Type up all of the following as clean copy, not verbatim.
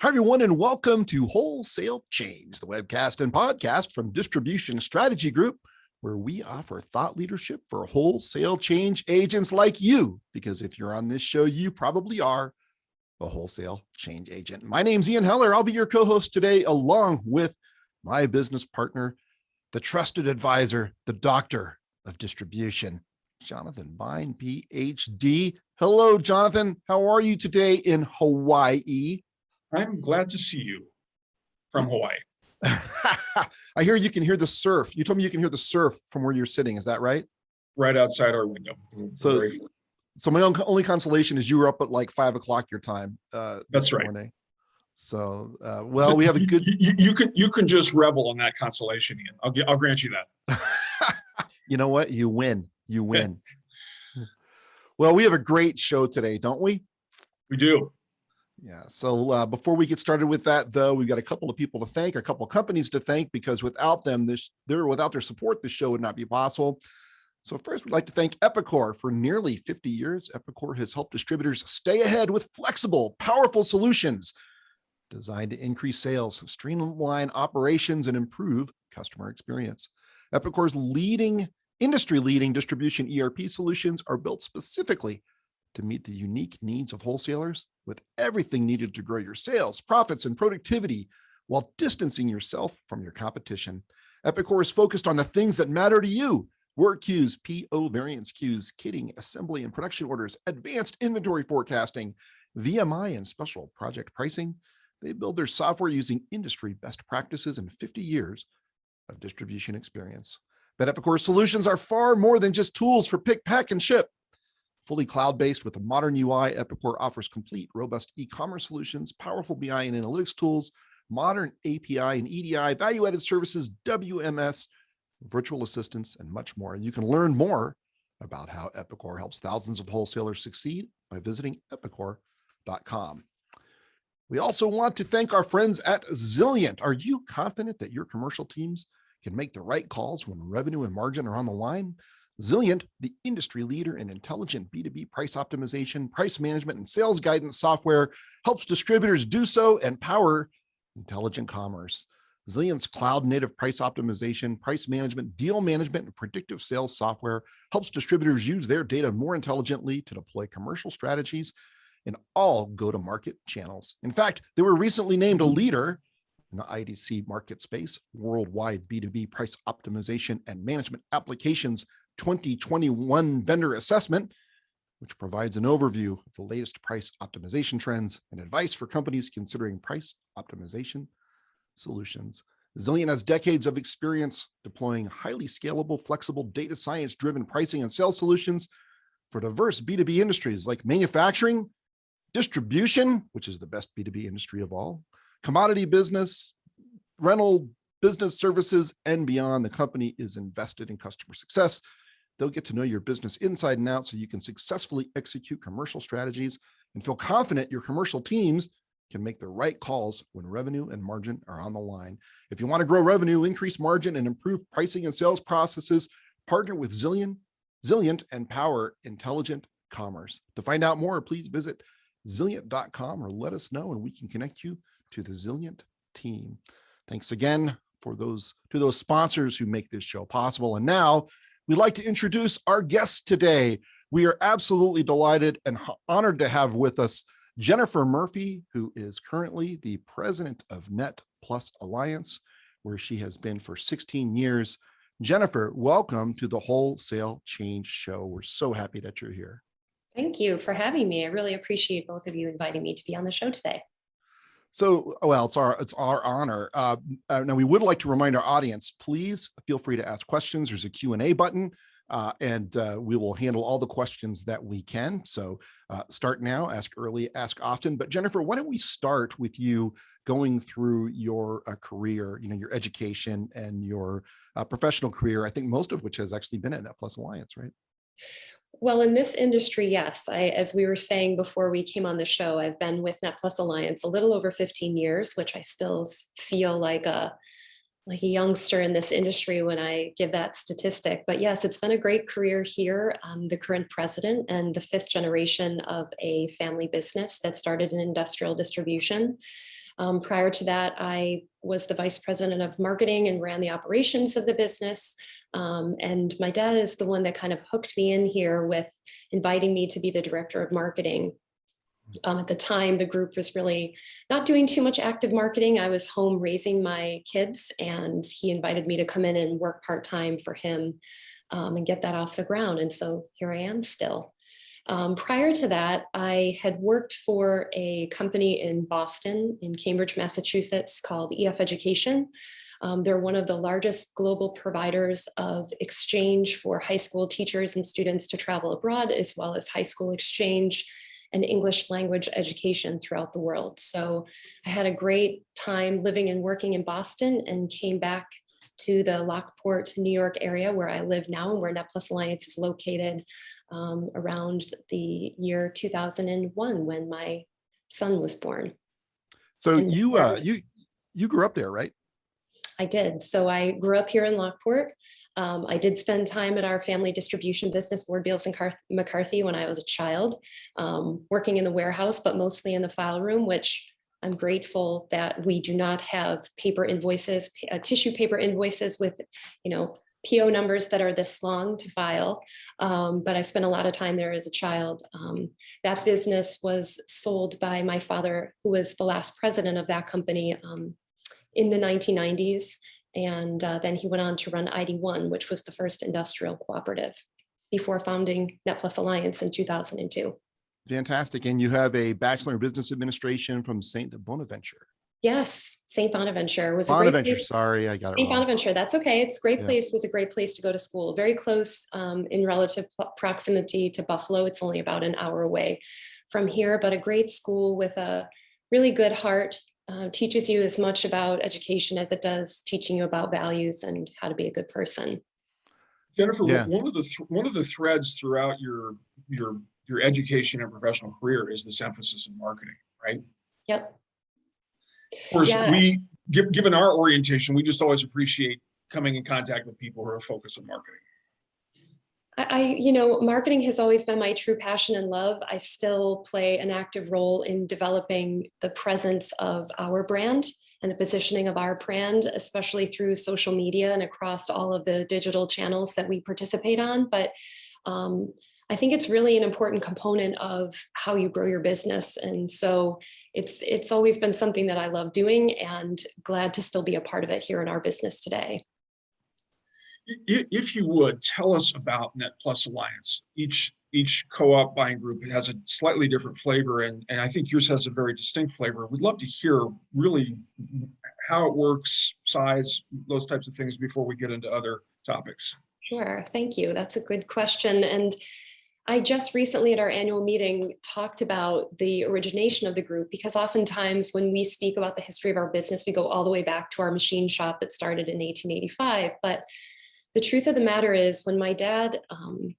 Hi, everyone, and welcome to Wholesale Change, the webcast and podcast from Distribution Strategy Group, where we offer thought leadership for wholesale change agents like you. Because if you're on this show, you probably are a wholesale change agent. My name's Ian Heller. I'll be your co-host today, along with my business partner, the trusted advisor, the doctor of distribution, Jonathan Vine, PhD. Hello, Jonathan. How are you today in Hawaii? I'm glad to see you from Hawaii. I hear you can hear the surf. You told me you can hear the surf from where you're sitting. Is that right? Right outside our window. So my only consolation is you were up at like 5 o'clock your time. That's right. Morning. So, well, we have a good. You can just revel in that consolation, Ian. I'll grant you that. You know what? You win. You win. Well, we have a great show today, don't we? We do. Yeah. So before we get started with that, though, we've got a couple of people to thank, a couple of companies to thank, because without them, without their support, this show would not be possible. So first, we'd like to thank Epicor. For nearly 50 years, Epicor has helped distributors stay ahead with flexible, powerful solutions designed to increase sales, streamline operations, and improve customer experience. Epicor's industry-leading distribution ERP solutions are built specifically to meet the unique needs of wholesalers, with everything needed to grow your sales, profits, and productivity while distancing yourself from your competition. Epicor is focused on the things that matter to you: work queues, PO variance queues, kitting, assembly, and production orders, advanced inventory forecasting, VMI, and special project pricing. They build their software using industry best practices and 50 years of distribution experience. But Epicor solutions are far more than just tools for pick, pack, and ship. Fully cloud-based with a modern UI, Epicor offers complete, robust e-commerce solutions, powerful BI and analytics tools, modern API and EDI, value-added services, WMS, virtual assistants, and much more. And you can learn more about how Epicor helps thousands of wholesalers succeed by visiting epicor.com. We also want to thank our friends at Zilliant. Are you confident that your commercial teams can make the right calls when revenue and margin are on the line? Zilliant, the industry leader in intelligent B2B price optimization, price management, and sales guidance software, helps distributors do so and power intelligent commerce. Zilliant's cloud-native price optimization, price management, deal management, and predictive sales software helps distributors use their data more intelligently to deploy commercial strategies in all go-to-market channels. In fact, they were recently named a leader in the IDC market space worldwide B2B price optimization and management applications 2021 vendor assessment, which provides an overview of the latest price optimization trends and advice for companies considering price optimization solutions. Zilliant has decades of experience deploying highly scalable, flexible, data science-driven pricing and sales solutions for diverse B2B industries like manufacturing, distribution, which is the best B2B industry of all, commodity business, rental business services, and beyond. The company is invested in customer success. They'll get to know your business inside and out so you can successfully execute commercial strategies and feel confident your commercial teams can make the right calls when revenue and margin are on the line. If you want to grow revenue, increase margin, and improve pricing and sales processes, partner with Zilliant and power intelligent commerce. To find out more, please visit Zilliant.com or let us know and we can connect you to the Zilliant team. Thanks again to those sponsors who make this show possible. And now we'd like to introduce our guests today. We are absolutely delighted and honored to have with us Jennifer Murphy, who is currently the president of NetPlus Alliance, where she has been for 16 years. Jennifer, welcome to the Wholesale Change Show. We're so happy that you're here. Thank you for having me. I really appreciate both of you inviting me to be on the show today. So, well, it's our honor. Now, we would like to remind our audience, please feel free to ask questions. There's a Q&A button, and we will handle all the questions that we can. So start now, ask early, ask often. But Jennifer, why don't we start with you going through your career, your education and your professional career, I think most of which has actually been at NetPlus Alliance, right? Well, in this industry, yes. As we were saying before we came on the show, I've been with NetPlus Alliance a little over 15 years, which I still feel like a youngster in this industry when I give that statistic. But yes, it's been a great career here. I'm the current president and the fifth generation of a family business that started in industrial distribution. Prior to that, I was the vice president of marketing and ran the operations of the business. And my dad is the one that kind of hooked me in here with inviting me to be the director of marketing. At the time, the group was really not doing too much active marketing. I was home raising my kids, and he invited me to come in and work part-time for him and get that off the ground. And so here I am still. Prior to that, I had worked for a company in Boston, in Cambridge, Massachusetts, called EF Education. They're one of the largest global providers of exchange for high school teachers and students to travel abroad, as well as high school exchange and English language education throughout the world. So I had a great time living and working in Boston, and came back to the Lockport, New York area where I live now and where NetPlus Alliance is located around the year 2001 when my son was born. So And you grew up there, right? I did. So I grew up here in Lockport. I did spend time at our family distribution business, Ward Beals and McCarthy, when I was a child, working in the warehouse, but mostly in the file room, which I'm grateful that we do not have paper invoices, tissue paper invoices with, PO numbers that are this long to file. But I spent a lot of time there as a child. That business was sold by my father, who was the last president of that company in the 1990s. And then he went on to run ID1, which was the first industrial cooperative, before founding NetPlus Alliance in 2002. Fantastic. And you have a Bachelor in Business Administration from St. Bonaventure. Yes, St. Bonaventure was Bonaventure, a great place. sorry, I got it St. wrong. Bonaventure, that's okay. It's a great place, was a great place to go to school. Very close in relative proximity to Buffalo. It's only about an hour away from here, but a great school with a really good heart. Teaches you as much about education as it does teaching you about values and how to be a good person. Jennifer, Yeah. one of the threads throughout your education and professional career is this emphasis in marketing, right? Yep. Of course, Yeah. given our orientation, we just always appreciate coming in contact with people who are focused on marketing. Marketing has always been my true passion and love. I still play an active role in developing the presence of our brand and the positioning of our brand, especially through social media and across all of the digital channels that we participate on. But I think it's really an important component of how you grow your business. And so it's always been something that I love doing, and glad to still be a part of it here in our business today. If you would, tell us about NetPlus Alliance. Each co-op buying group has a slightly different flavor, and I think yours has a very distinct flavor. We'd love to hear really how it works, size, those types of things before we get into other topics. Sure, thank you. That's a good question. And I just recently at our annual meeting talked about the origination of the group, because oftentimes when we speak about the history of our business, we go all the way back to our machine shop that started in 1885. But the truth of the matter is, when my dad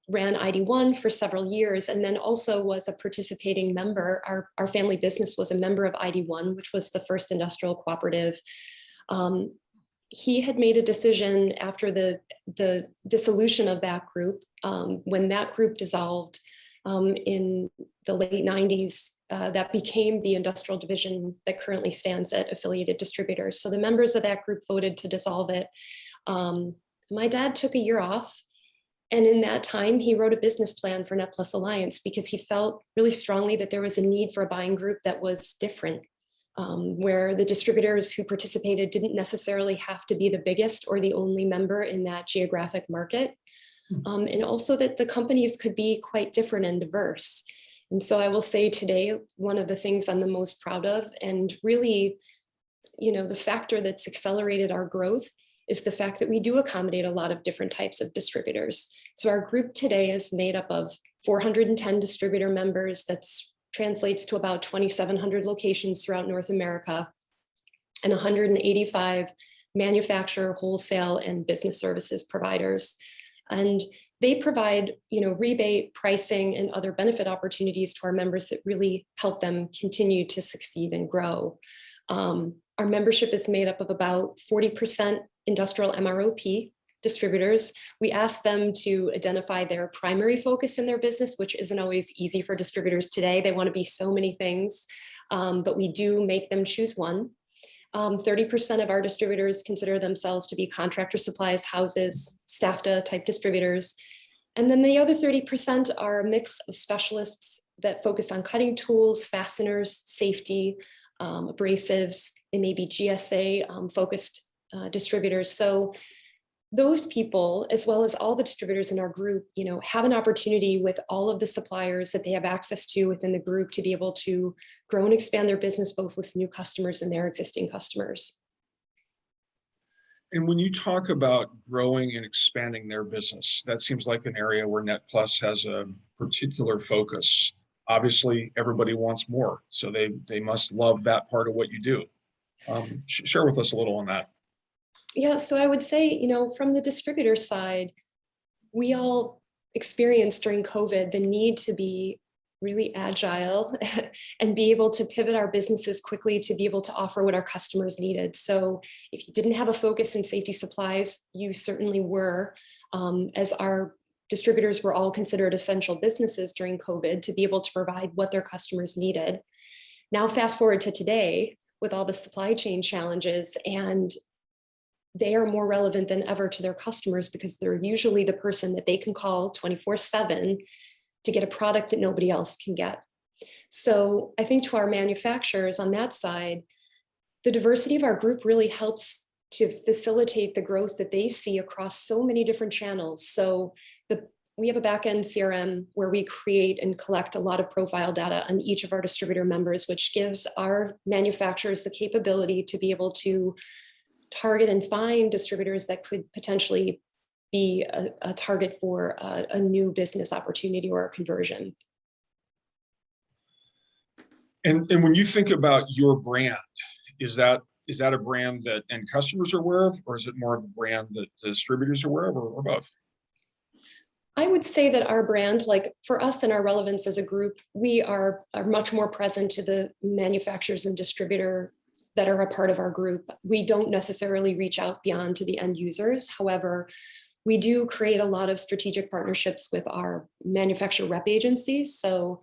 ran ID1 for several years, and then also was a participating member, our family business was a member of ID1, which was the first industrial cooperative. He had made a decision after the dissolution of that group, when that group dissolved in the late 90s, that became the industrial division that currently stands at Affiliated Distributors. So the members of that group voted to dissolve it. My dad took a year off, and in that time, he wrote a business plan for NetPlus Alliance, because he felt really strongly that there was a need for a buying group that was different, where the distributors who participated didn't necessarily have to be the biggest or the only member in that geographic market, and also that the companies could be quite different and diverse. And so I will say today, one of the things I'm the most proud of, and really, the factor that's accelerated our growth, is the fact that we do accommodate a lot of different types of distributors. So our group today is made up of 410 distributor members. That translates to about 2,700 locations throughout North America, and 185 manufacturer, wholesale, and business services providers. And they provide, rebate, pricing, and other benefit opportunities to our members that really help them continue to succeed and grow. Our membership is made up of about 40% industrial MROP distributors. We ask them to identify their primary focus in their business, which isn't always easy for distributors today. They want to be so many things. but we do make them choose one. 30% of our distributors consider themselves to be contractor supplies, houses, STAFTA type distributors. And then the other 30% are a mix of specialists that focus on cutting tools, fasteners, safety, abrasives. They may be GSA focused distributors. So those people, as well as all the distributors in our group, have an opportunity with all of the suppliers that they have access to within the group to be able to grow and expand their business, both with new customers and their existing customers. And when you talk about growing and expanding their business, that seems like an area where NetPlus has a particular focus. Obviously, everybody wants more, so they must love that part of what you do. Share with us a little on that. Yeah, so I would say, from the distributor side, we all experienced during COVID the need to be really agile and be able to pivot our businesses quickly to be able to offer what our customers needed. So if you didn't have a focus in safety supplies, you certainly were, as our distributors were all considered essential businesses during COVID to be able to provide what their customers needed. Now, fast forward to today with all the supply chain challenges, and they are more relevant than ever to their customers because they're usually the person that they can call 24/7 to get a product that nobody else can get. So I think to our manufacturers on that side, the diversity of our group really helps to facilitate the growth that they see across so many different channels. So we have a back-end CRM where we create and collect a lot of profile data on each of our distributor members, which gives our manufacturers the capability to be able to target and find distributors that could potentially be a target for a new business opportunity or a conversion. And when you think about your brand, is that a brand that end customers are aware of, or is it more of a brand that the distributors are aware of, or both? I would say that our brand, like for us and our relevance as a group, we are much more present to the manufacturers and distributors that are a part of our group. We don't necessarily reach out beyond to the end users. However, we do create a lot of strategic partnerships with our manufacturer rep agencies. So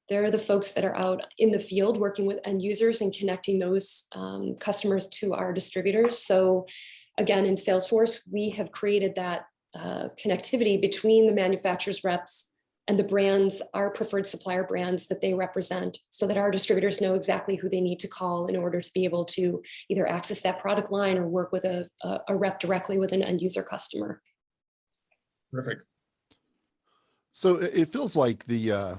they're the folks that are out in the field working with end users and connecting those customers to our distributors. So again, in Salesforce, we have created that connectivity between the manufacturers reps and the brands, our preferred supplier brands that they represent, so that our distributors know exactly who they need to call in order to be able to either access that product line or work with a rep directly with an end user customer. Terrific. So it feels like the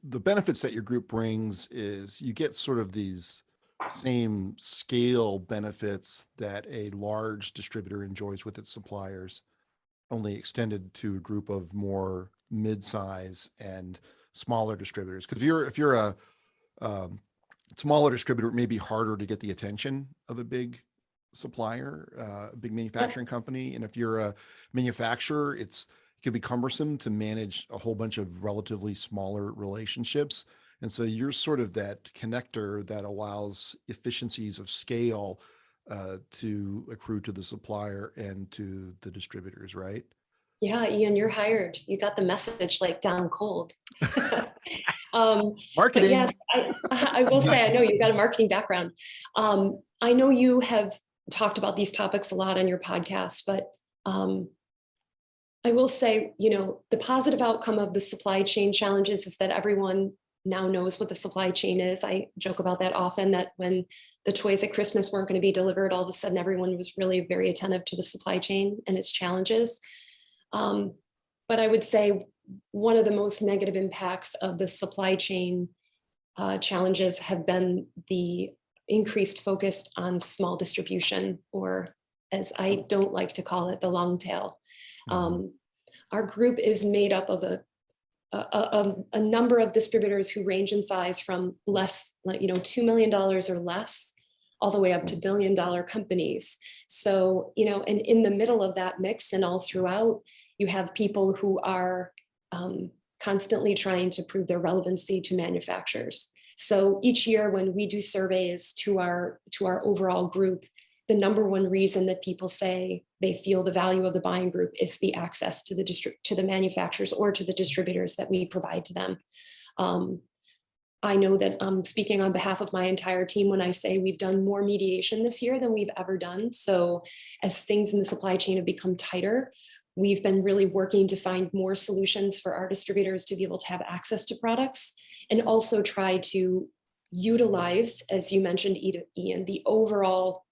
benefits that your group brings is you get sort of these same scale benefits that a large distributor enjoys with its suppliers, only extended to a group of more mid-size and smaller distributors. Because if you're a smaller distributor, it may be harder to get the attention of a big supplier, a big manufacturing company. And if you're a manufacturer, it could be cumbersome to manage a whole bunch of relatively smaller relationships. And so you're sort of that connector that allows efficiencies of scale to accrue to the supplier and to the distributors, right? Yeah, Ian, you're hired. You got the message like down cold. Marketing. Yes, I will say, I know you've got a marketing background. I know you have talked about these topics a lot on your podcast, but I will say, the positive outcome of the supply chain challenges is that everyone now knows what the supply chain is. I joke about that often, that when the toys at Christmas weren't going to be delivered, all of a sudden everyone was really very attentive to the supply chain and its challenges. But I would say one of the most negative impacts of the supply chain challenges have been the increased focus on small distribution, or as I don't like to call it, the long tail. Our group is made up of a number of distributors who range in size from less, $2 million or less, all the way up to $1 billion companies. So, and in the middle of that mix and all throughout, you have people who are constantly trying to prove their relevancy to manufacturers. So each year when we do surveys to our overall group, the number one reason that people say they feel the value of the buying group is the access to the manufacturers or to the distributors that we provide to them. I know that I'm speaking on behalf of my entire team when I say we've done more mediation this year than we've ever done. So as things in the supply chain have become tighter, we've been really working to find more solutions for our distributors to be able to have access to products, and also try to utilize, as you mentioned, Ian, the overall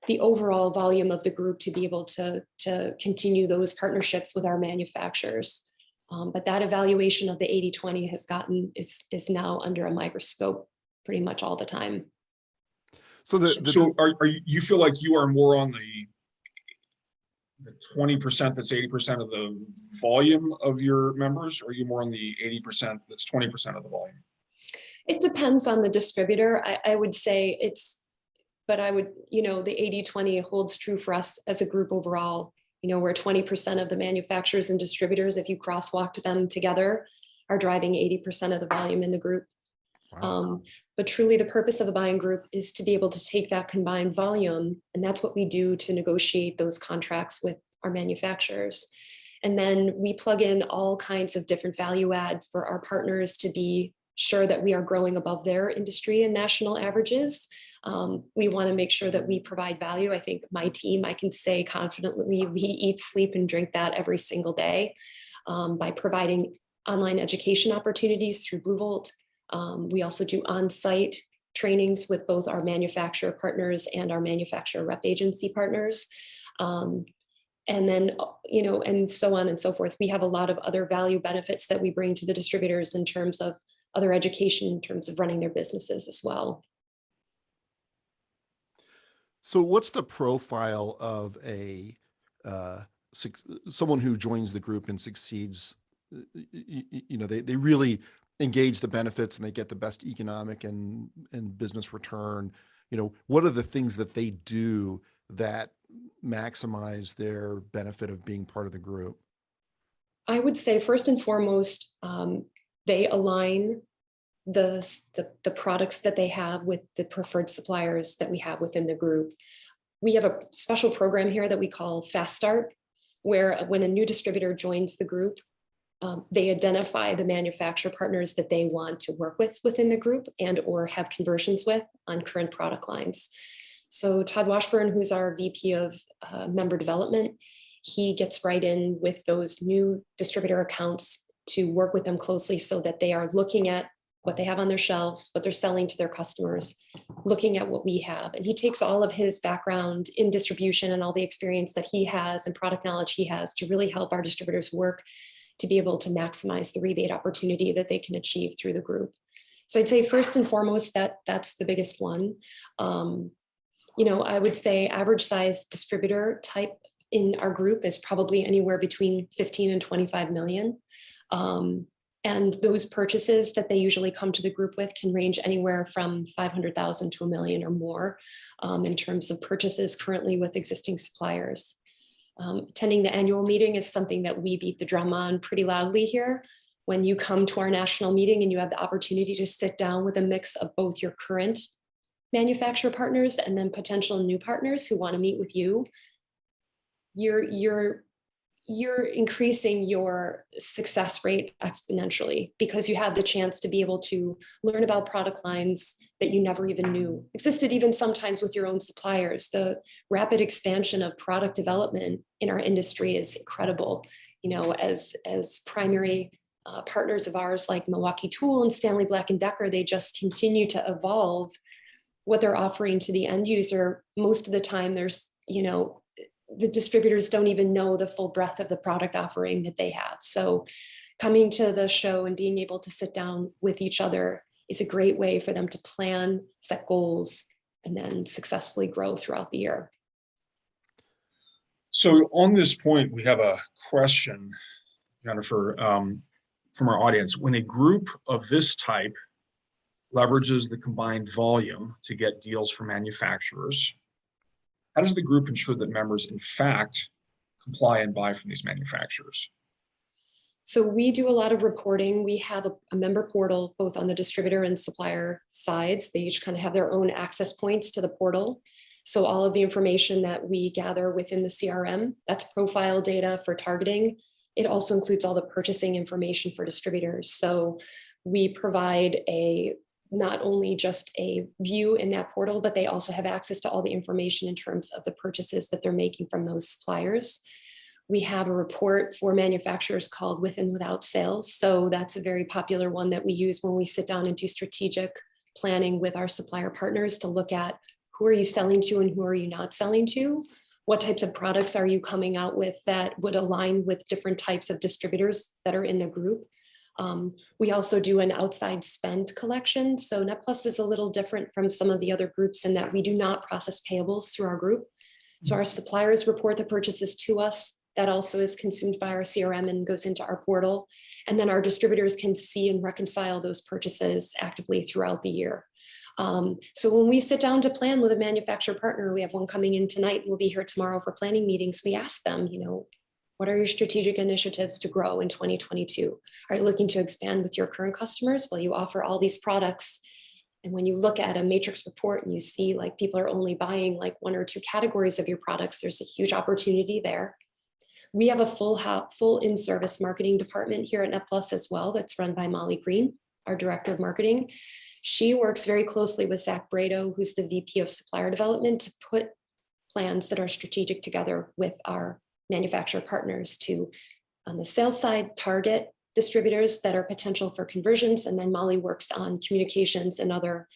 volume of the group to be able to continue those partnerships with our manufacturers. But that evaluation of the 80-20 is now under a microscope pretty much all the time. So are you feel like you are more on the 20% that's 80% of the volume of your members, or are you more on the 80% that's 20% of the volume? It depends on the distributor. I would say but I would, the 80-20 holds true for us as a group overall. Where 20% of the manufacturers and distributors, if you crosswalked them together, are driving 80% of the volume in the group. Wow. But truly the purpose of the buying group is to be able to take that combined volume, and that's what we do to negotiate those contracts with our manufacturers. And then we plug in all kinds of different value add for our partners to be sure that we are growing above their industry and national averages. We want to make sure that we provide value. I think my team, I can say confidently, we eat, sleep, and drink that every single day by providing online education opportunities through Blue Volt. We also do on-site trainings with both our manufacturer partners and our manufacturer rep agency partners. And then, and so on and so forth. We have a lot of other value benefits that we bring to the distributors in terms of other education, in terms of running their businesses as well. So what's the profile of someone who joins the group and succeeds? They really engage the benefits and they get the best economic and business return. What are the things that they do that maximize their benefit of being part of the group? I would say first and foremost, they align the products that they have with the preferred suppliers that we have within the group. We have a special program here that we call Fast Start, where when a new distributor joins the group, they identify the manufacturer partners that they want to work with within the group and or have conversions with on current product lines. So Todd Washburn, who's our VP of member development, he gets right in with those new distributor accounts to work with them closely so that they are looking at what they have on their shelves, what they're selling to their customers, looking at what we have. And he takes all of his background in distribution and all the experience that he has and product knowledge he has to really help our distributors work to be able to maximize the rebate opportunity that they can achieve through the group. So I'd say first and foremost, that's the biggest one. I would say average size distributor type in our group is probably anywhere between 15 and 25 million. And those purchases that they usually come to the group with can range anywhere from 500,000 to $1 million or more in terms of purchases currently with existing suppliers. Attending the annual meeting is something that we beat the drum on pretty loudly here. When you come to our national meeting and you have the opportunity to sit down with a mix of both your current manufacturer partners and then potential new partners who want to meet with you, you're increasing your success rate exponentially because you have the chance to be able to learn about product lines that you never even knew existed, even sometimes with your own suppliers. The rapid expansion of product development in our industry is incredible. As primary partners of ours like Milwaukee Tool and Stanley Black & Decker, they just continue to evolve what they're offering to the end user. Most of the time there's, the distributors don't even know the full breadth of the product offering that they have. So coming to the show and being able to sit down with each other is a great way for them to plan, set goals, and then successfully grow throughout the year. So on this point, we have a question, Jennifer, from our audience. When a group of this type leverages the combined volume to get deals from manufacturers, how does the group ensure that members, in fact, comply and buy from these manufacturers? So we do a lot of reporting. We have a member portal, both on the distributor and supplier sides. They each kind of have their own access points to the portal. So all of the information that we gather within the CRM, that's profile data for targeting, It also includes all the purchasing information for distributors. So we provide not only just a view in that portal, but they also have access to all the information in terms of the purchases that they're making from those suppliers. We have a report for manufacturers called With and Without Sales. So that's a very popular one that we use when we sit down and do strategic planning with our supplier partners to look at who are you selling to and who are you not selling to? What types of products are you coming out with that would align with different types of distributors that are in the group? We also do an outside spend collection. So NetPlus is a little different from some of the other groups in that we do not process payables through our group. So our suppliers report the purchases to us. That also is consumed by our CRM and goes into our portal. And then our distributors can see and reconcile those purchases actively throughout the year. So when we sit down to plan with a manufacturer partner, we have one coming in tonight, we'll be here tomorrow for planning meetings. We ask them, what are your strategic initiatives to grow in 2022? Are you looking to expand with your current customers? Well, you offer all these products. And when you look at a matrix report and you see like people are only buying like one or two categories of your products, there's a huge opportunity there. We have a full in-service marketing department here at NetPlus as well that's run by Molly Green, our director of marketing. She works very closely with Zach Brado, who's the VP of supplier development, to put plans that are strategic together with our manufacturer partners to, on the sales side, target distributors that are potential for conversions. And then Molly works on communications and other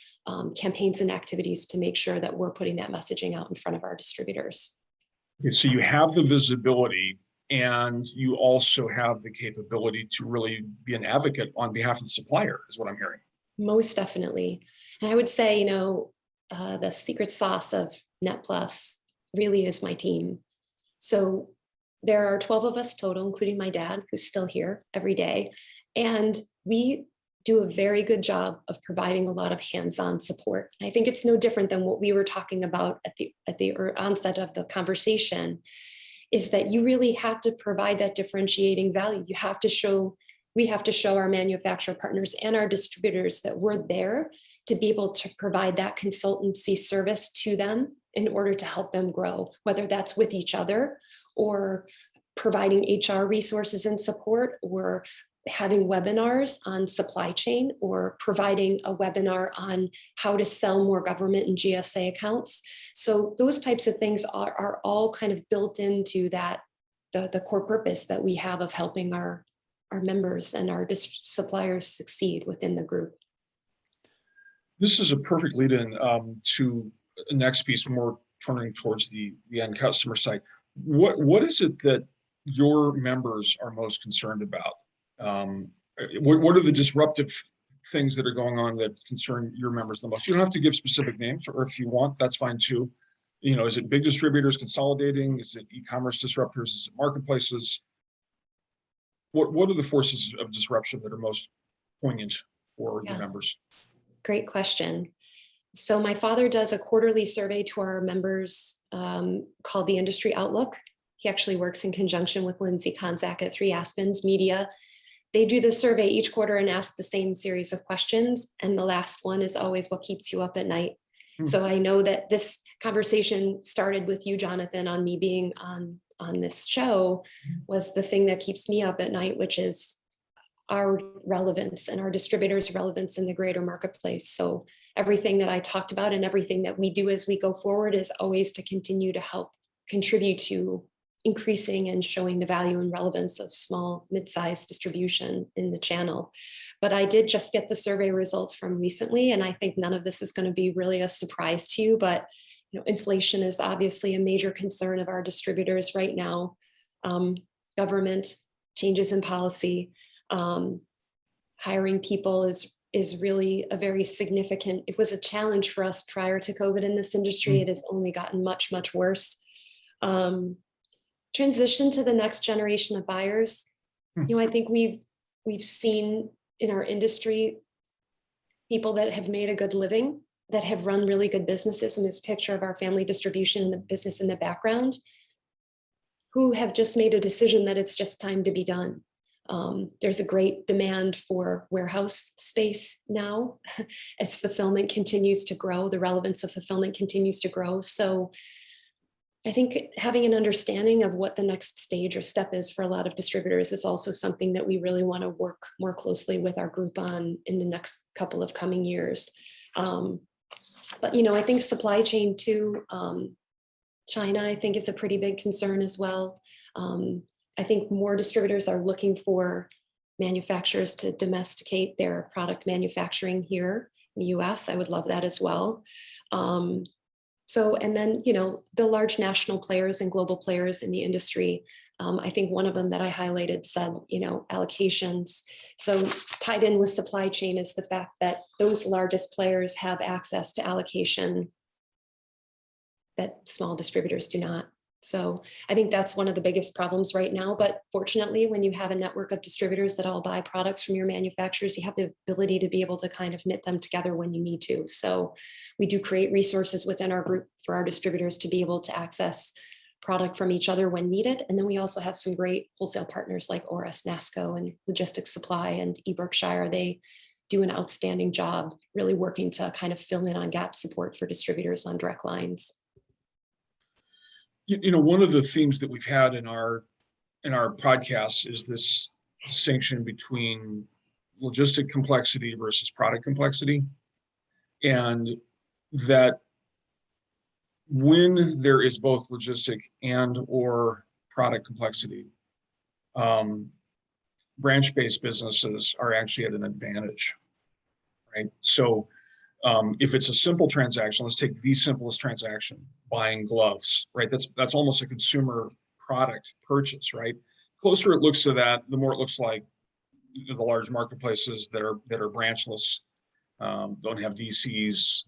campaigns and activities to make sure that we're putting that messaging out in front of our distributors. Okay, so you have the visibility and you also have the capability to really be an advocate on behalf of the supplier, is what I'm hearing. Most definitely. And I would say, the secret sauce of NetPlus really is my team. So there are 12 of us total, including my dad, who's still here every day. And we do a very good job of providing a lot of hands-on support. I think it's no different than what we were talking about at the onset of the conversation, is that you really have to provide that differentiating value. We have to show our manufacturer partners and our distributors that we're there to be able to provide that consultancy service to them in order to help them grow, whether that's with each other or providing HR resources and support, or having webinars on supply chain, or providing a webinar on how to sell more government and GSA accounts. So those types of things are all kind of built into that, the core purpose that we have of helping our members and our suppliers succeed within the group. This is a perfect lead-in to the next piece, more turning towards the end customer side. What is it that your members are most concerned about? What are the disruptive things that are going on that concern your members the most? You don't have to give specific names, or if you want, that's fine too. Is it big distributors consolidating? Is it e-commerce disruptors? Is it marketplaces? What are the forces of disruption that are most poignant for your members? Great question. So my father does a quarterly survey to our members called the Industry Outlook. He actually works in conjunction with Lindsay Konzak at 3 Aspens Media. They do the survey each quarter and ask the same series of questions. And the last one is always, what keeps you up at night? So I know that this conversation started with you, Jonathan, on me being on this show, was the thing that keeps me up at night, which is our relevance and our distributors' relevance in the greater marketplace. So everything that I talked about and everything that we do as we go forward is always to continue to help contribute to increasing and showing the value and relevance of small, mid-sized distribution in the channel. But I did just get the survey results from recently, and I think none of this is going to be really a surprise to you, but inflation is obviously a major concern of our distributors right now. Government changes in policy, hiring people is really a very significant, it was a challenge for us prior to COVID in this industry. It has only gotten much, much worse. Transition to the next generation of buyers. I think we've seen in our industry people that have made a good living, that have run really good businesses, and this picture of our family distribution and the business in the background, who have just made a decision that it's just time to be done. There's a great demand for warehouse space now as fulfillment continues to grow, the relevance of fulfillment continues to grow. So I think having an understanding of what the next stage or step is for a lot of distributors is also something that we really want to work more closely with our group on in the next couple of coming years. But, I think supply chain too, China, I think, is a pretty big concern as well. I think more distributors are looking for manufacturers to domesticate their product manufacturing here in the US. I would love that as well. And then, the large national players and global players in the industry, I think one of them that I highlighted said, allocations. So tied in with supply chain is the fact that those largest players have access to allocation that small distributors do not. So I think that's one of the biggest problems right now. But fortunately, when you have a network of distributors that all buy products from your manufacturers, you have the ability to be able to kind of knit them together when you need to. So we do create resources within our group for our distributors to be able to access product from each other when needed. And then we also have some great wholesale partners like Oris, NASCO, and Logistics Supply and eBerkshire. They do an outstanding job really working to kind of fill in on gap support for distributors on direct lines. One of the themes that we've had in our podcasts is this distinction between logistic complexity versus product complexity. And that when there is both logistic and or product complexity, branch-based businesses are actually at an advantage, right? So if it's a simple transaction, let's take the simplest transaction, buying gloves, right? That's almost a consumer product purchase, right? Closer it looks to that, the more it looks like the large marketplaces that are branchless, don't have DCs.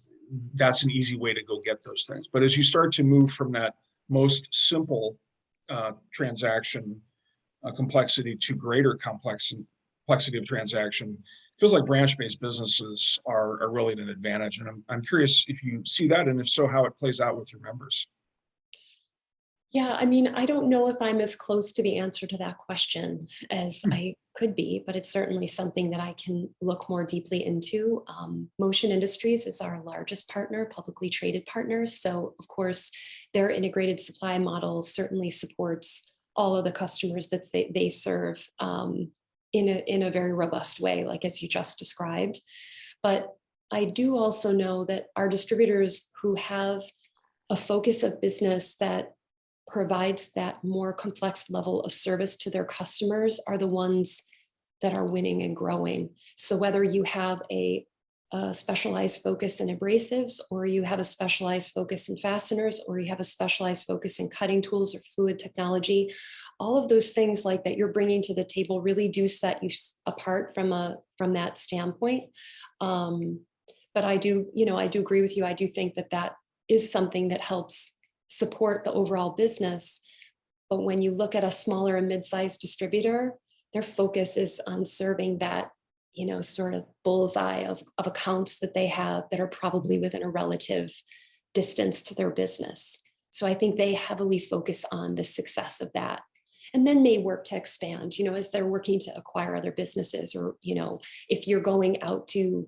That's an easy way to go get those things. But as you start to move from that most simple transaction complexity to greater complexity of transaction, it feels like branch-based businesses are really at an advantage. And I'm curious if you see that, and if so, how it plays out with your members. Yeah, I mean, I don't know if I'm as close to the answer to that question as I could be, but it's certainly something that I can look more deeply into. Motion Industries is our largest partner, publicly traded partner. So of course, their integrated supply model certainly supports all of the customers that they serve in a very robust way, like as you just described. But I do also know that our distributors who have a focus of business that provides that more complex level of service to their customers are the ones that are winning and growing. So whether you have a specialized focus in abrasives, or you have a specialized focus in fasteners, or you have a specialized focus in cutting tools or fluid technology, all of those things like that you're bringing to the table really do set you apart from that standpoint. But I do agree with you. I do think that is something that helps support the overall business. But when you look at a smaller and mid-sized distributor, their focus is on serving that, sort of bullseye of accounts that they have that are probably within a relative distance to their business. So I think they heavily focus on the success of that, and then may work to expand, as they're working to acquire other businesses, or, if you're going out to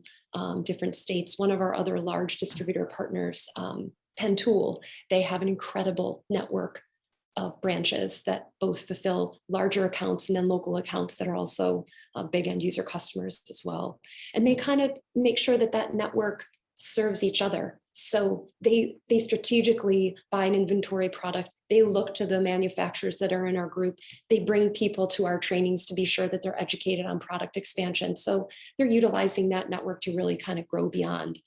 different states. One of our other large distributor partners, Penn Tool, they have an incredible network of branches that both fulfill larger accounts and then local accounts that are also big end user customers as well. And they kind of make sure that network serves each other. So they strategically buy an inventory product. They look to the manufacturers that are in our group. They bring people to our trainings to be sure that they're educated on product expansion. So they're utilizing that network to really kind of grow beyond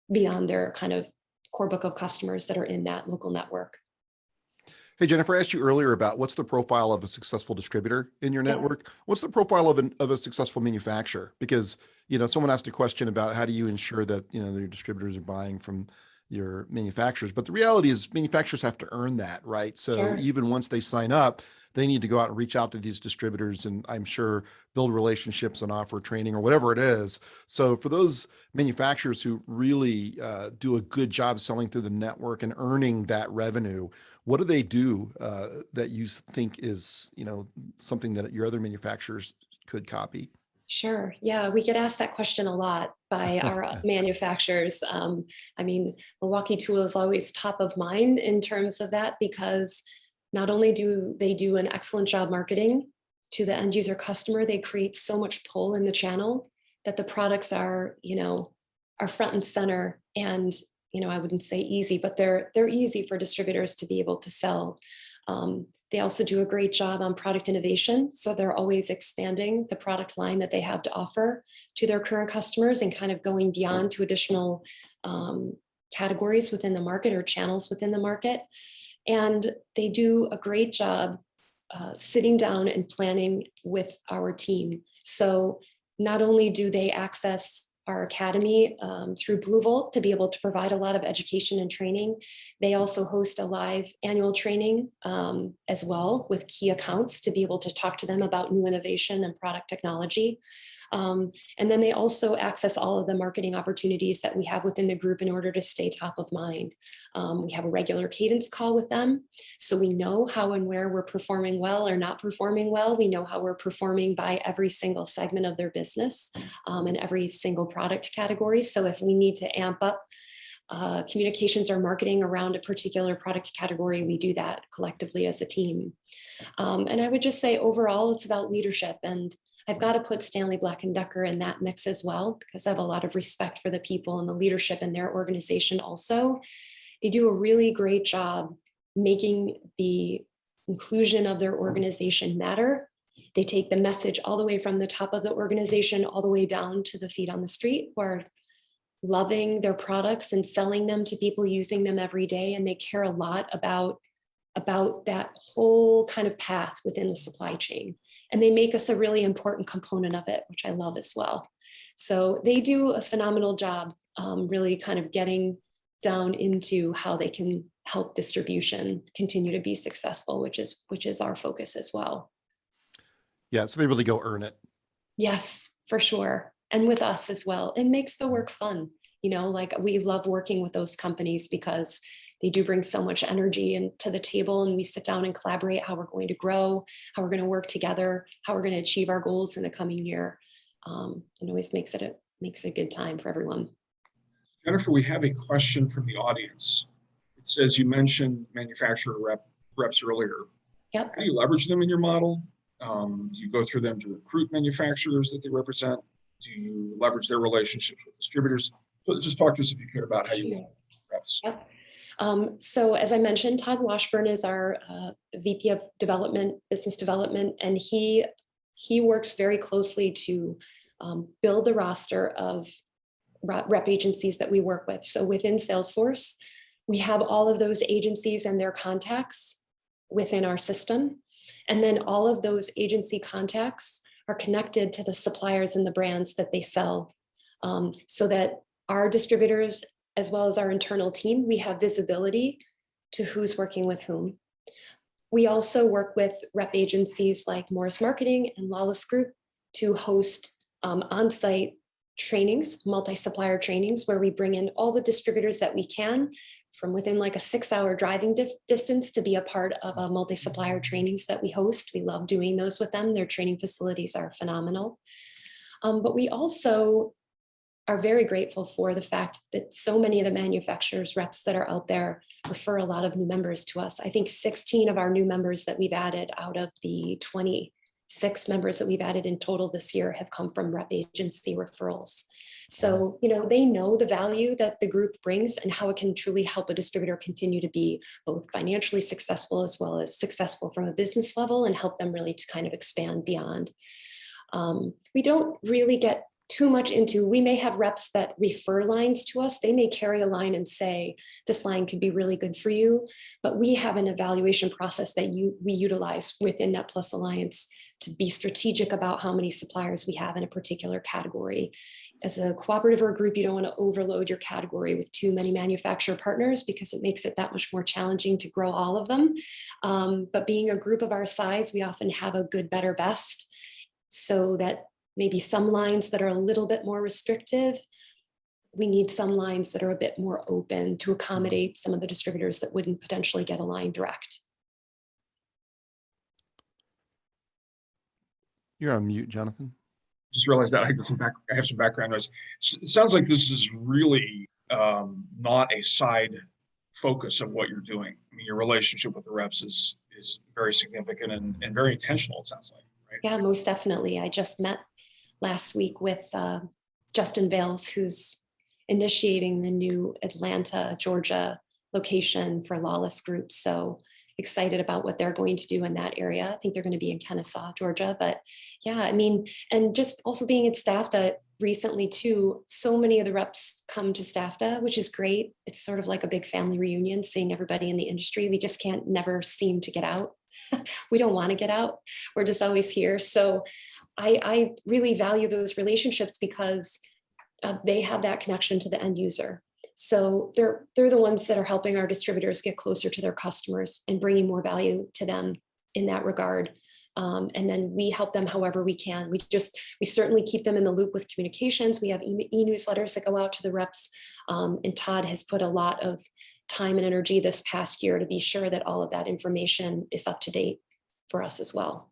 their kind of core book of customers that are in that local network. Hey, Jennifer, I asked you earlier about what's the profile of a successful distributor in your network? What's the profile of a successful manufacturer? Because, someone asked a question about how do you ensure that, your distributors are buying from your manufacturers, but the reality is manufacturers have to earn that, right? So Sure. Even once they sign up, they need to go out and reach out to these distributors and I'm sure build relationships and offer training or whatever it is. So for those manufacturers who really do a good job selling through the network and earning that revenue, what do they do that you think is, something that your other manufacturers could copy? Sure. Yeah, we get asked that question a lot by our manufacturers. I mean, Milwaukee Tool is always top of mind in terms of that because not only do they do an excellent job marketing to the end user customer, they create so much pull in the channel that the products are, are front and center. And I wouldn't say easy, but they're easy for distributors to be able to sell. They also do a great job on product innovation. So they're always expanding the product line that they have to offer to their current customers and kind of going beyond to additional categories within the market or channels within the market. And they do a great job sitting down and planning with our team. So not only do they access our academy through Blue Volt to be able to provide a lot of education and training. They also host a live annual training as well with key accounts to be able to talk to them about new innovation and product technology. And then they also access all of the marketing opportunities that we have within the group in order to stay top of mind. We have a regular cadence call with them. So we know how and where we're performing well or not performing well. We know how we're performing by every single segment of their business and every single product category. So if we need to amp up communications or marketing around a particular product category, we do that collectively as a team. And I would just say overall, it's about leadership. And I've got to put Stanley Black & Decker in that mix as well, because I have a lot of respect for the people and the leadership in their organization also. They do a really great job making the inclusion of their organization matter. They take the message all the way from the top of the organization all the way down to the feet on the street, who are loving their products and selling them to people using them every day. And they care a lot about that whole kind of path within the supply chain. And they make us a really important component of it, which I love as well. So they do a phenomenal job really kind of getting down into how they can help distribution continue to be successful, which is our focus as well. Yeah, so they really go earn it. Yes, for sure. And with us as well. It makes the work fun. Like we love working with those companies because they do bring so much energy to the table, and we sit down and collaborate how we're going to grow, how we're going to work together, how we're going to achieve our goals in the coming year. It always makes it a good time for everyone. Jennifer, we have a question from the audience. It says you mentioned manufacturer reps earlier. Yep. How do you leverage them in your model? Do you go through them to recruit manufacturers that they represent? Do you leverage their relationships with distributors? So just talk to us if you could about how you work with reps. Yep. So as I mentioned, Todd Washburn is our VP of business development, and he works very closely to build the roster of rep agencies that we work with. So within Salesforce, we have all of those agencies and their contacts within our system. And then all of those agency contacts are connected to the suppliers and the brands that they sell, so that our distributors, as well as our internal team, we have visibility to who's working with whom. We also work with rep agencies like Morris Marketing and Lawless Group to host on-site trainings, multi-supplier trainings, where we bring in all the distributors that we can from within like a 6-hour driving distance to be a part of a multi-supplier trainings that we host. We love doing those with them. Their training facilities are phenomenal. But we also are very grateful for the fact that so many of the manufacturers reps that are out there refer a lot of new members to us. I think 16 of our new members that we've added out of the 26 members that we've added in total this year have come from rep agency referrals. So, they know the value that the group brings and how it can truly help a distributor continue to be both financially successful as well as successful from a business level, and help them really to kind of expand beyond. We don't really get too much into, we may have reps that refer lines to us. They may carry a line and say, this line could be really good for you, but we have an evaluation process that we utilize within NetPlus Alliance to be strategic about how many suppliers we have in a particular category. As a cooperative or a group, you don't want to overload your category with too many manufacturer partners because it makes it that much more challenging to grow all of them. But being a group of our size, we often have a good, better, best, so that maybe some lines that are a little bit more restrictive, we need some lines that are a bit more open to accommodate some of the distributors that wouldn't potentially get a line direct. You're on mute, Jonathan. Just realized that I have some background noise. It sounds like this is really not a side focus of what you're doing. I mean, your relationship with the reps is very significant and very intentional, it sounds like, right? Yeah, most definitely. I just met last week with Justin Bales, who's initiating the new Atlanta, Georgia location for Lawless Group. So excited about what they're going to do in that area. I think they're going to be in Kennesaw, Georgia. But yeah, I mean, and just also being at STAFTA recently too, so many of the reps come to STAFTA, which is great. It's sort of like a big family reunion, seeing everybody in the industry. We just can't never seem to get out. We don't want to get out. We're just always here. So I really value those relationships because they have that connection to the end user. So they're the ones that are helping our distributors get closer to their customers and bringing more value to them in that regard. And then we help them however we can. We certainly keep them in the loop with communications. We have e-newsletters that go out to the reps. And Todd has put a lot of time and energy this past year to be sure that all of that information is up to date for us as well.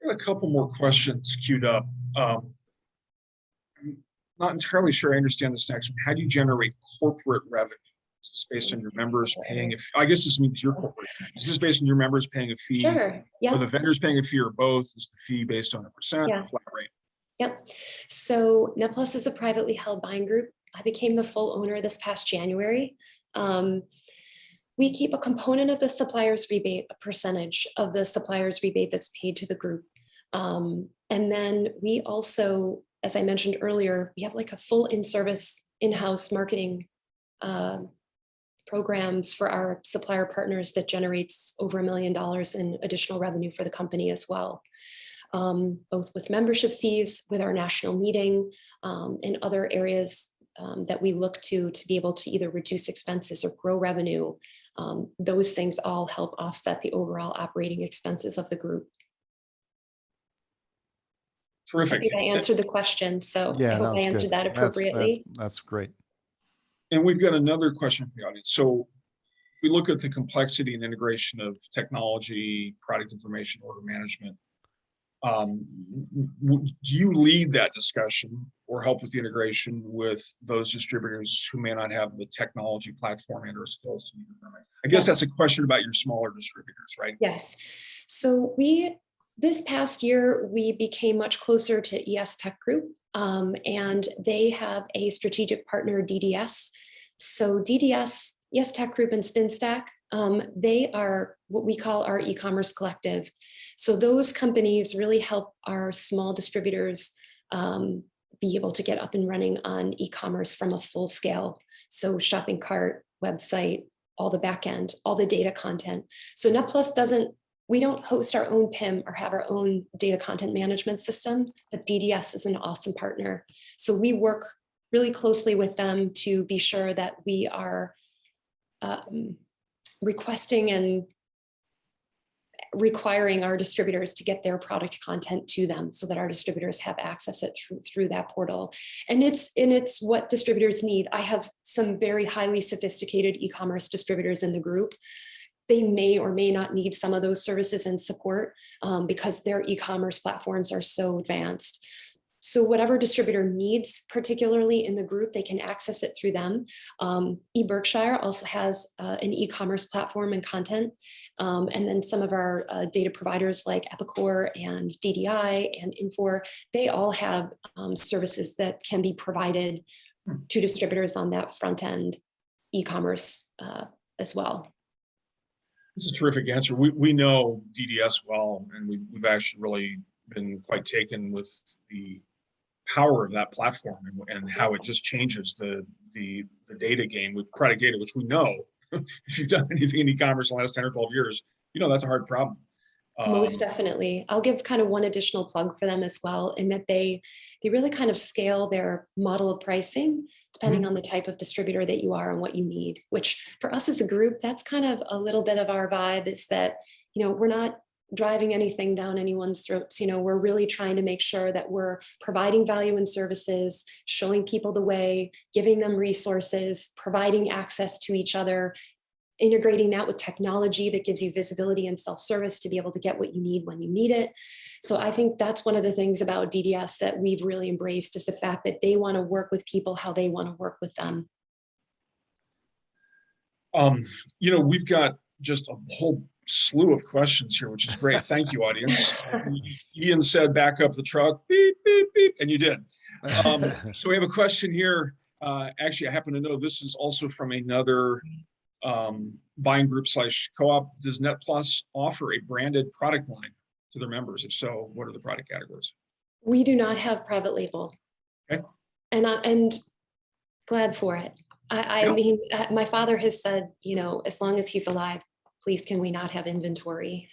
I've got a couple more questions queued up. I'm not entirely sure I understand this next one. How do you generate corporate revenue? Is this based on your members paying I guess this means your corporate. Is this based on your members paying a fee? Sure. Yeah. Or the vendors paying a fee, or both? Is the fee based on a percent or flat rate? Yep. So NetPlus is a privately held buying group. I became the full owner this past January. We keep a component of the supplier's rebate, a percentage of the supplier's rebate that's paid to the group. And then we also, as I mentioned earlier, we have like a full in-service in-house marketing programs for our supplier partners that generates over $1 million in additional revenue for the company as well. Both with membership fees, with our national meeting, and other areas that we look to be able to either reduce expenses or grow revenue. Those things all help offset the overall operating expenses of the group. Terrific. I think I answered the question, so Yeah, I hope I answered that appropriately. That's great. And we've got another question from the audience. So if we look at the complexity and integration of technology, product information, order management, do you lead that discussion or help with the integration with those distributors who may not have the technology platform and or skills to meet the requirements? I guess that's a question about your smaller distributors, right? Yes. So this past year, we became much closer to ES Tech Group, and they have a strategic partner, DDS. So DDS, ES Tech Group, and SpinStack, they are what we call our e-commerce collective. So those companies really help our small distributors be able to get up and running on e-commerce from a full scale. So shopping cart, website, all the back end, all the data content. So NetPlus we don't host our own PIM or have our own data content management system, but DDS is an awesome partner. So we work really closely with them to be sure that we are requesting and requiring our distributors to get their product content to them so that our distributors have access it through that portal. And it's what distributors need. I have some very highly sophisticated e-commerce distributors in the group. They may or may not need some of those services and support because their e-commerce platforms are so advanced. So whatever distributor needs, particularly in the group, they can access it through them. eBerkshire also has an e-commerce platform and content. And then some of our data providers like Epicor and DDI and Infor, they all have services that can be provided to distributors on that front end e-commerce as well. This is a terrific answer. We know DDS well, and we've actually really been quite taken with the power of that platform and how it just changes the data game with product data, which we know if you've done anything in e-commerce in the last 10 or 12 years, you know that's a hard problem. Most definitely. I'll give kind of one additional plug for them as well, in that they really kind of scale their model of pricing depending on the type of distributor that you are and what you need, which for us as a group, that's kind of a little bit of our vibe, is that, you know, we're not driving anything down anyone's throats. You know, we're really trying to make sure that we're providing value and services, showing people the way, giving them resources, providing access to each other, integrating that with technology that gives you visibility and self-service to be able to get what you need when you need it. So I think that's one of the things about DDS that we've really embraced, is the fact that they want to work with people how they want to work with them. We've got just a whole slew of questions here, which is great. Thank you, audience. Ian said, back up the truck, beep, beep, beep, and you did. So we have a question here. Actually, I happen to know this is also from another buying group / co-op. Does NetPlus offer a branded product line to their members? If so, what are the product categories? We do not have private label. Okay. And glad for it. I mean, my father has said, as long as he's alive, please, can we not have inventory?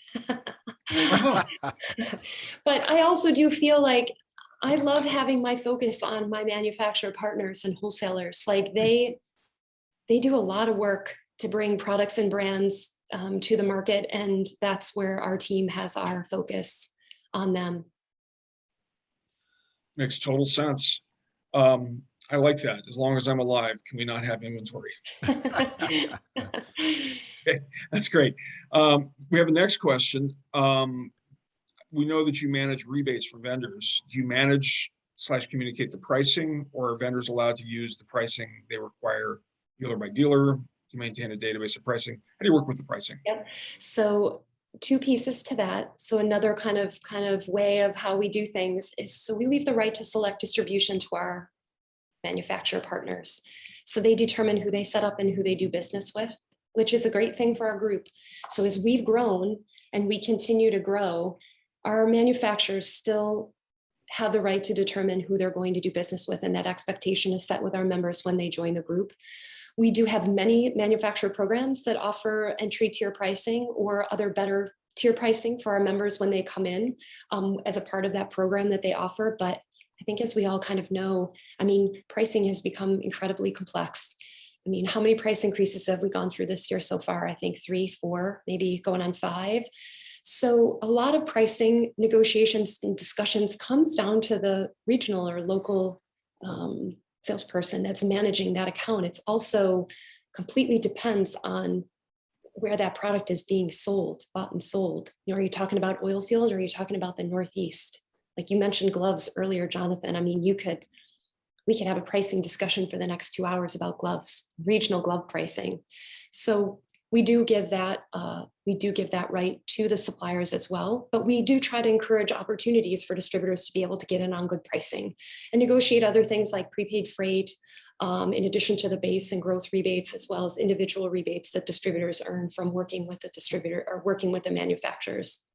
But I also do feel like I love having my focus on my manufacturer partners and wholesalers. Like they do a lot of work to bring products and brands to the market. And that's where our team has our focus on them. Makes total sense. I like that. As long as I'm alive, can we not have inventory? Okay, that's great. We have a next question. We know that you manage rebates for vendors. Do you manage / communicate the pricing, or are vendors allowed to use the pricing they require dealer by dealer to maintain a database of pricing? How do you work with the pricing? Yep. So two pieces to that. So another kind of way of how we do things is, so we leave the right to select distribution to our manufacturer partners. So they determine who they set up and who they do business with, which is a great thing for our group. So as we've grown and we continue to grow, our manufacturers still have the right to determine who they're going to do business with, and that expectation is set with our members when they join the group. We do have many manufacturer programs that offer entry tier pricing or other better tier pricing for our members when they come in as a part of that program that they offer. But I think, as we all kind of know, I mean, pricing has become incredibly complex. I mean, how many price increases have we gone through this year so far? I think 3, 4, maybe going on 5. So a lot of pricing negotiations and discussions comes down to the regional or local salesperson that's managing that account. It's also completely depends on where that product is being sold, bought and sold. Are you talking about oil field, or are you talking about the Northeast? Like you mentioned gloves earlier, Jonathan. I mean, we could have a pricing discussion for the next 2 hours about gloves, regional glove pricing. So we do give that right to the suppliers as well, but we do try to encourage opportunities for distributors to be able to get in on good pricing and negotiate other things like prepaid freight, in addition to the base and growth rebates, as well as individual rebates that distributors earn from working with the distributor or working with the manufacturers.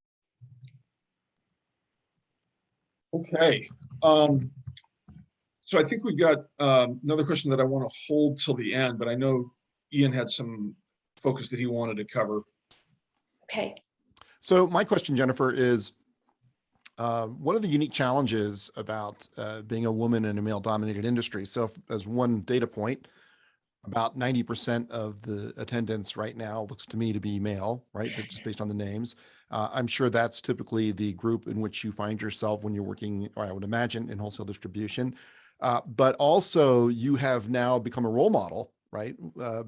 Okay. So I think we've got another question that I want to hold till the end, but I know Ian had some focus that he wanted to cover. Okay. So my question, Jennifer, is what are the unique challenges about being a woman in a male-dominated industry? So as one data point, about 90% of the attendance right now looks to me to be male, right? Just based on the names. I'm sure that's typically the group in which you find yourself when you're working, or I would imagine, in wholesale distribution. But also you have now become a role model, right?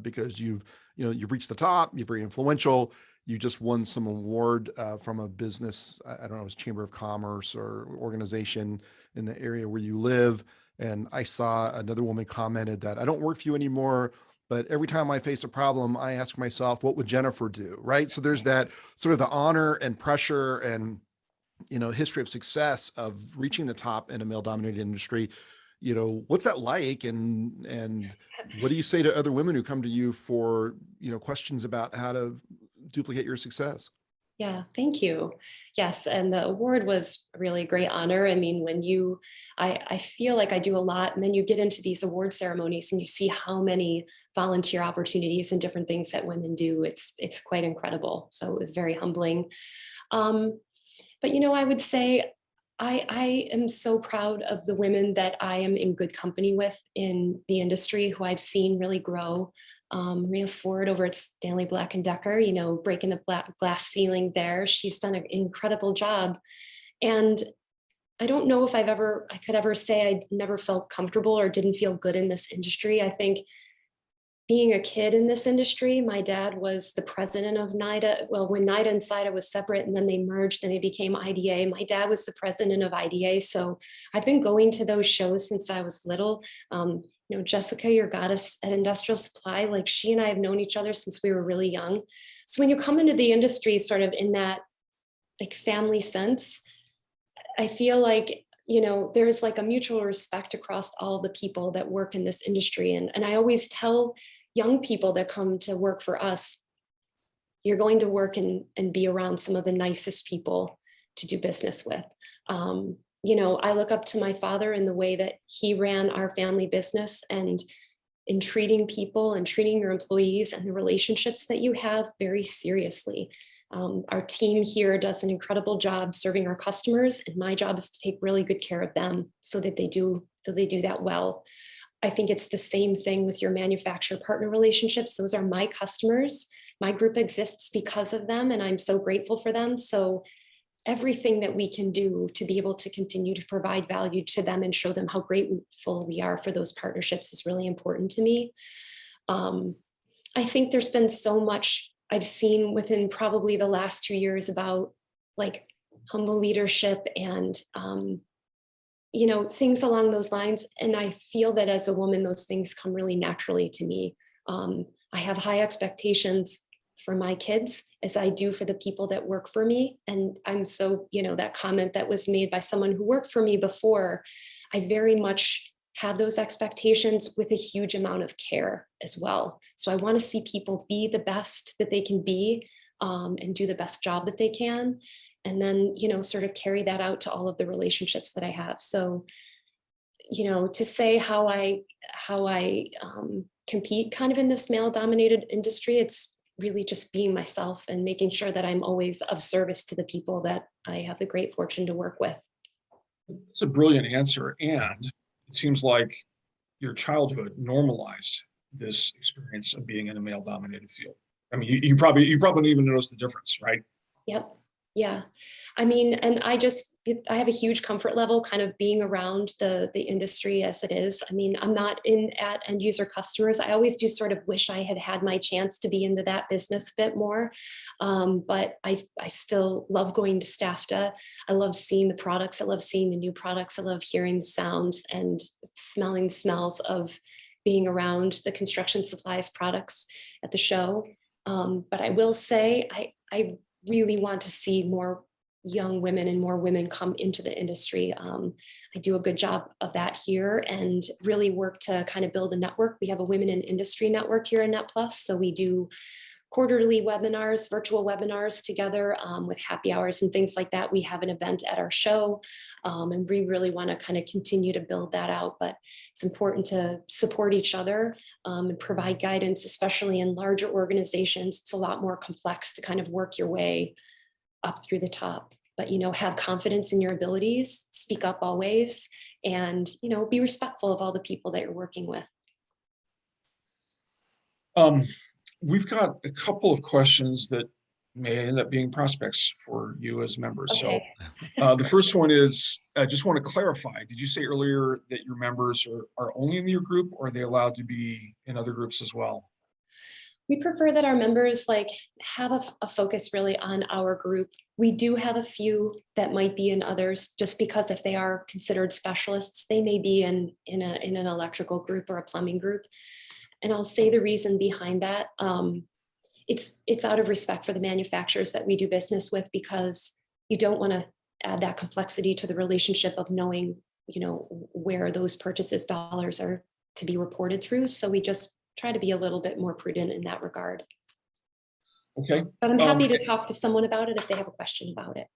Because you've reached the top, you're very influential. You just won some award from a business, I don't know, it was Chamber of Commerce or organization in the area where you live. And I saw another woman commented that I don't work for you anymore, but every time I face a problem, I ask myself, what would Jennifer do? Right. So there's that sort of the honor and pressure and, history of success of reaching the top in a male dominated industry. What's that like? And what do you say to other women who come to you for, questions about how to duplicate your success? Yeah, thank you. Yes, and the award was a really great honor. I mean, I feel like I do a lot, and then you get into these award ceremonies and you see how many volunteer opportunities and different things that women do. It's quite incredible. So it was very humbling. But I would say I am so proud of the women that I am in good company with in the industry, who I've seen really grow. Maria Ford over at Stanley Black & Decker, breaking the glass ceiling there. She's done an incredible job. And I don't know if I could ever say I never felt comfortable or didn't feel good in this industry. I think being a kid in this industry, my dad was the president of NIDA. Well, when NIDA and SIDA was separate and then they merged and they became IDA, my dad was the president of IDA. So I've been going to those shows since I was little. Jessica, your goddess at Industrial Supply, like she and I have known each other since we were really young. So when you come into the industry sort of in that like family sense, I feel like there's like a mutual respect across all the people that work in this industry. And I always tell young people that come to work for us, you're going to work and be around some of the nicest people to do business with. I look up to my father in the way that he ran our family business, and in treating people and treating your employees and the relationships that you have very seriously. Our team here does an incredible job serving our customers, and my job is to take really good care of them so they do that well. I think it's the same thing with your manufacturer partner relationships. Those are my customers. My group exists because of them, and I'm so grateful for them. So everything that we can do to be able to continue to provide value to them and show them how grateful we are for those partnerships is really important to me. I think there's been so much I've seen within probably the last 2 years about like humble leadership and, things along those lines. And I feel that as a woman, those things come really naturally to me. I have high expectations for my kids as I do for the people that work for me. And I'm so, that comment that was made by someone who worked for me before, I very much have those expectations with a huge amount of care as well. So I want to see people be the best that they can be and do the best job that they can. And then, sort of carry that out to all of the relationships that I have. So, to say how I compete kind of in this male dominated industry, it's really just being myself and making sure that I'm always of service to the people that I have the great fortune to work with. It's a brilliant answer. And it seems like your childhood normalized this experience of being in a male dominated field. I mean, you probably don't even notice the difference, right? Yep. Yeah. I mean, and I have a huge comfort level kind of being around the industry as it is. I mean, I'm not at end user customers. I always do sort of wish I had my chance to be into that business a bit more. But I still love going to STAFTA. I love seeing the products. I love seeing the new products. I love hearing the sounds and smelling the smells of being around the construction supplies products at the show. But I will say, I really want to see more young women and more women come into the industry. I do a good job of that here and really work to kind of build a network. We have a women in industry network here in NetPlus. So we do quarterly webinars, virtual webinars together with happy hours and things like that. We have an event at our show and we really want to kind of continue to build that out. But it's important to support each other and provide guidance, especially in larger organizations. It's a lot more complex to kind of work your way up through the top. But, have confidence in your abilities, speak up always, and, be respectful of all the people that you're working with. We've got a couple of questions that may end up being prospects for you as members. Okay. So the first one is, I just want to clarify, did you say earlier that your members are only in your group, or are they allowed to be in other groups as well? We prefer that our members have a focus really on our group. We do have a few that might be in others, just because if they are considered specialists, they may be in an electrical group or a plumbing group. And I'll say the reason behind that, it's out of respect for the manufacturers that we do business with, because you don't want to add that complexity to the relationship of knowing, where those purchases dollars are to be reported through. So we just try to be a little bit more prudent in that regard. Okay. But I'm happy to talk to someone about it if they have a question about it.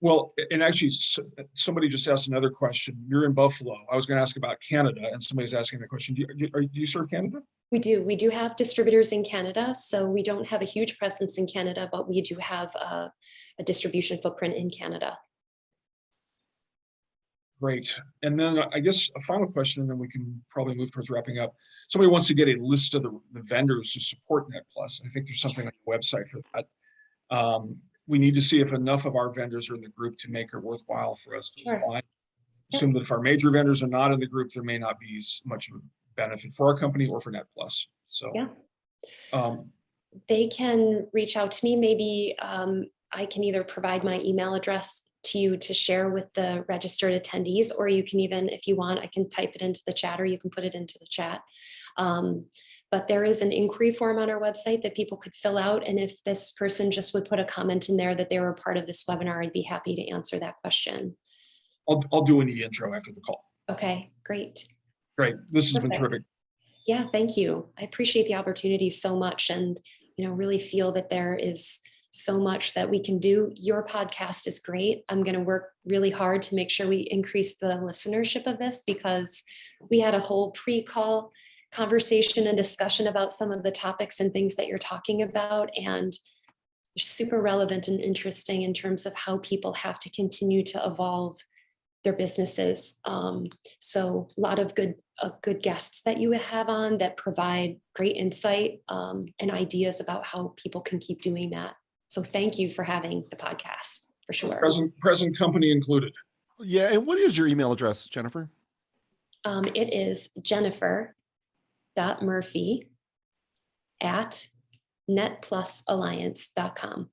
Well, and actually, somebody just asked another question. You're in Buffalo. I was going to ask about Canada, and somebody's asking that question. Do you serve Canada? We do. We do have distributors in Canada. So we don't have a huge presence in Canada, but we do have a distribution footprint in Canada. Great. And then I guess a final question, and then we can probably move towards wrapping up. Somebody wants to get a list of the vendors who support NetPlus. I think there's something on the website for that. We need to see if enough of our vendors are in the group to make it worthwhile for us to apply. Assume that if our major vendors are not in the group, there may not be much of a benefit for our company or for NetPlus. So Yeah. um, They can reach out to me. Maybe I can either provide my email address to you to share with the registered attendees, or you can even, if you want, I can type it into the chat, or you can put it into the chat. But there is an inquiry form on our website that people could fill out. And if this person just would put a comment in there that they were a part of this webinar, I'd be happy to answer that question. I'll do an intro after the call. Okay, great. Great. This has been Perfect. terrific. Yeah, thank you. I appreciate the opportunity so much, and really feel that there is so much that we can do. Your podcast is great. I'm going to work really hard to make sure we increase the listenership of this, because we had a whole pre-call conversation and discussion about some of the topics and things that you're talking about, and super relevant and interesting in terms of how people have to continue to evolve their businesses. So a lot of good guests that you have on that provide great insight and ideas about how people can keep doing that. So thank you for having the podcast, for sure. Present company included. Yeah. And what is your email address, Jennifer? It is jennifer.murphy@netplusalliance.com.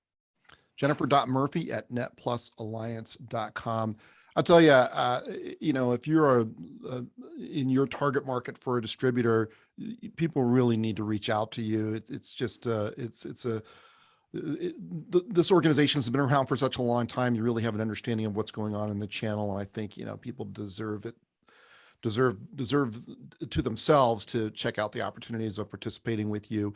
Jennifer.murphy@netplusalliance.com. I'll tell you, if you're in your target market for a distributor, people really need to reach out to you. This organization has been around for such a long time. You really have an understanding of what's going on in the channel. And I think, people deserve to themselves to check out the opportunities of participating with you.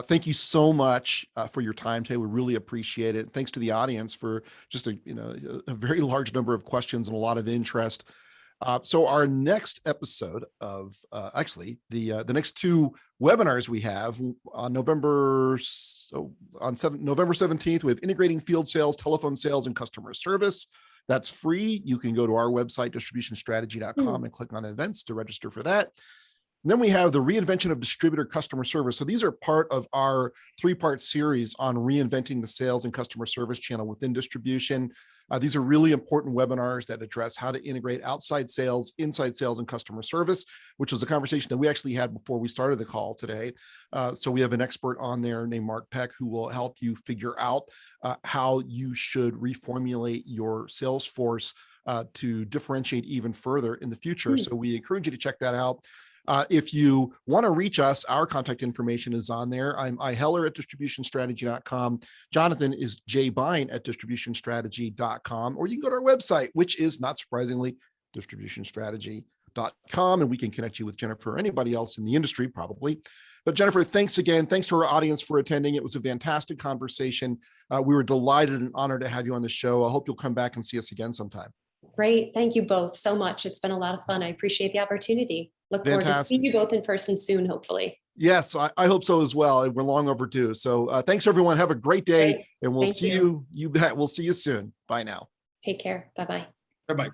Thank you so much for your time today. We really appreciate it. Thanks to the audience for just a very large number of questions and a lot of interest. So our next episode of the next two webinars we have on November 17th, we have integrating field sales, telephone sales, and customer service. That's free. You can go to our website, distributionstrategy.com, and click on events to register for that. And then we have the reinvention of distributor customer service. So these are part of our 3-part series on reinventing the sales and customer service channel within distribution. These are really important webinars that address how to integrate outside sales, inside sales, and customer service, which was a conversation that we actually had before we started the call today. So we have an expert on there named Mark Peck, who will help you figure out how you should reformulate your sales force to differentiate even further in the future. So we encourage you to check that out. If you want to reach us, our contact information is on there. I'm iheller@distributionstrategy.com. Jonathan is jbine@distributionstrategy.com, or you can go to our website, which is, not surprisingly, distributionstrategy.com, and we can connect you with Jennifer or anybody else in the industry, probably. But Jennifer, thanks again. Thanks to our audience for attending. It was a fantastic conversation. We were delighted and honored to have you on the show. I hope you'll come back and see us again sometime. Great. Thank you both so much. It's been a lot of fun. I appreciate the opportunity. Look forward to seeing you both in person soon, hopefully. Yes, I hope so as well. We're long overdue. So thanks, everyone. Have a great day. And we'll see you. You bet. We'll see you soon. Bye now. Take care. Bye-bye. Bye-bye.